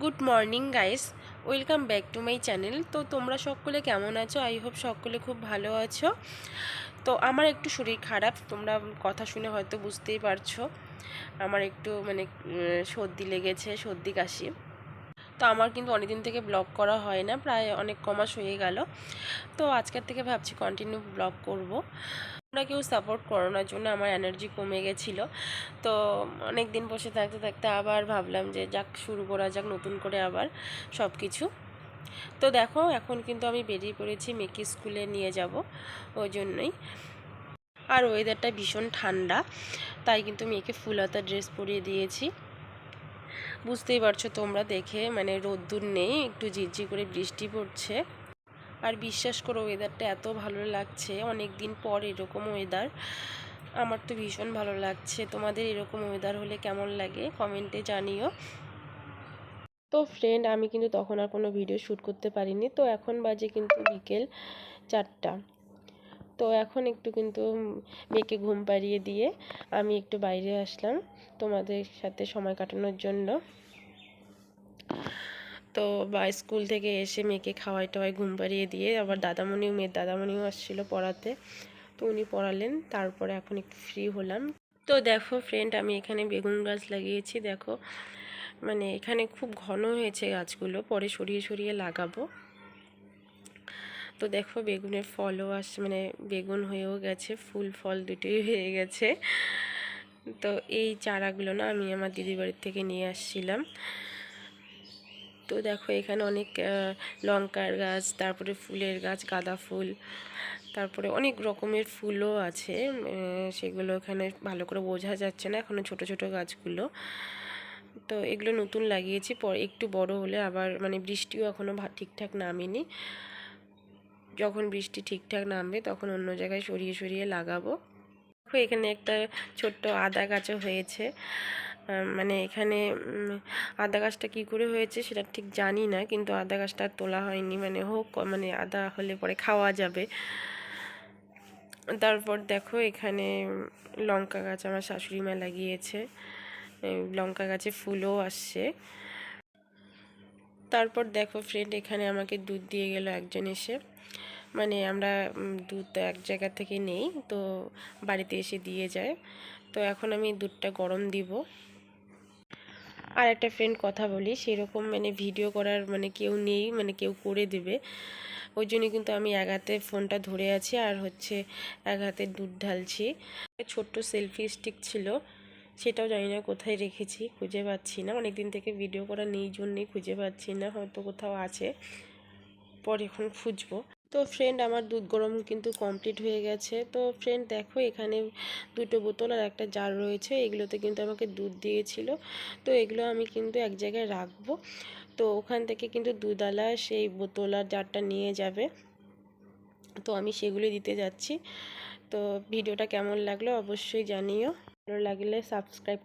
Good morning guys, welcome back to my channel. তো তোমরা সকলে কেমন আছো? আই হোপ সকলে খুব ভালো আছো। তো আমার একটু শরীর খারাপ, তোমরা কথা শুনে হয়তো বুঝতেই পারছো। আমার একটু সর্দি লেগেছে, সর্দি কাশি। তো আমার কিন্তু অনেকদিন থেকে ব্লগ করা হয় না, প্রায় অনেক কমাস হয়ে গেল। তো আজকের থেকে ভাবছি কন্টিনিউ ব্লগ করব। তোমরা কেউ সাপোর্ট করো না জন্য আমার এনার্জি কমে গেছিলো। তো অনেক দিন বসে থাকতে থাকতে আবার ভাবলাম যে যাক, শুরু করা যাক নতুন করে আবার সব কিছু। তো দেখো, এখন কিন্তু আমি বেরিয়ে পড়েছি, মেয়েকে স্কুলে নিয়ে যাব ওই জন্যই। আর ওয়েদারটা ভীষণ ঠান্ডা, তাই কিন্তু মেয়েকে ফুল হাতা ড্রেস পরিয়ে দিয়েছি। বুঝতেই পারছো তোমরা দেখে, রোদ্দুর নেই, একটু ঝিরঝির করে বৃষ্টি পড়ছে। আর বিশ্বাস করো, ওয়েদারটা এত ভালো লাগছে, অনেক দিন পর এরকম ওয়েদার। আমার তো ভীষণ ভালো লাগছে। তোমাদের এরকম ওয়েদার হলে কেমন লাগে কমেন্টে জানিও। তো ফ্রেন্ড, আমি কিন্তু তখন আর কোনো ভিডিও শ্যুট করতে পারিনি। তো এখন বাজে কিন্তু বিকেল 4টা। তো এখন একটু কিন্তু মেয়েকে ঘুম পাড়িয়ে দিয়ে আমি একটু বাইরে আসলাম তোমাদের সাথে সময় কাটানোর জন্য। তো স্কুল থেকে এসে মেয়েকে খাওয়াই টাওয়াই ঘুম পাড়িয়ে দিয়ে আবার মেয়ের দাদামণিও আসছিলো পড়াতে। তো উনি পড়ালেন, তারপরে এখন একটু ফ্রি হলাম। তো দেখো ফ্রেন্ড, আমি এখানে বেগুন গাছ লাগিয়েছি। দেখো এখানে খুব ঘন হয়েছে গাছগুলো, পরে সরিয়ে সরিয়ে লাগাবো। তো দেখো বেগুনের ফলও আসছে, বেগুন হয়েও গেছে, ফুল ফল দুটোই হয়ে গেছে। তো এই চারাগুলো না আমি আমার দিদির বাড়ির থেকে নিয়ে আসছিলাম। তো দেখো এখানে অনেক লঙ্কার গাছ, তারপরে ফুলের গাছ, গাঁদা ফুল, তারপরে অনেক রকমের ফুলও আছে। সেগুলো এখানে ভালো করে বোঝা যাচ্ছে না এখনো, ছোট ছোট গাছগুলো। তো এগুলো নতুন লাগিয়েছি, পরে একটু বড় হলে আবার বৃষ্টিও এখনও ঠিকঠাক নামেনি। যখন বৃষ্টি ঠিকঠাক নামবে তখন অন্য জায়গায় সরিয়ে সরিয়ে লাগাবো। দেখো এখানে একটা ছোট্ট আদা গাছও হয়েছে। এখানে আদা গাছটা কী করে হয়েছে সেটা ঠিক জানি না, কিন্তু আদা গাছটা তোলা হয়নি, হোক, আদা হলে পরে খাওয়া যাবে। তারপর দেখো এখানে লঙ্কা গাছ আমার শাশুড়ি মা লাগিয়েছে, লঙ্কা গাছে ফুলও আসছে। তারপর দেখো ফ্রেন্ড, এখানে আমাকে দুধ দিয়ে গেল একজন এসে। আমরা দুধ এক জায়গা থেকে নেই, তো বাড়িতে এসে দিয়ে যায়। তো এখন আমি দুধটা গরম দিব। আর একটা ফ্রেন্ড কথা বলি, সেরকম ভিডিও করার কেউ নেই, কেউ করে দেবে। ওই জন্য কিন্তু আমি এক হাতে ফোনটা ধরে আছি আর এক হাতে দুধ ঢালছি। ছোট্ট সেলফি স্টিক ছিল, সেটাও জানি না কোথায় রেখেছি, খুঁজে পাচ্ছি না। অনেক দিন থেকে ভিডিও করা নেই জন্যই খুঁজে পাচ্ছি না, হয়তো কোথাও আছে, পরে এখন খুঁজবো। তো ফ্রেন্ড, আমার দুধ গরম কিন্তু কমপ্লিট হয়ে গেছে। তো ফ্রেন্ড দেখো, এখানে দুটো বোতল আর একটা জার রয়েছে, এগুলোতে কিন্তু আমাকে দুধ দিয়েছিল। তো এগুলো আমি কিন্তু এক জায়গায় রাখবো। তো ওখান থেকে কিন্তু দুধওয়ালা সেই বোতল আর জারটা নিয়ে যাবে। তো আমি সেগুলি দিতে যাচ্ছি। তো ভিডিওটা কেমন লাগলো অবশ্যই জানিও, ভালো লাগলে সাবস্ক্রাইব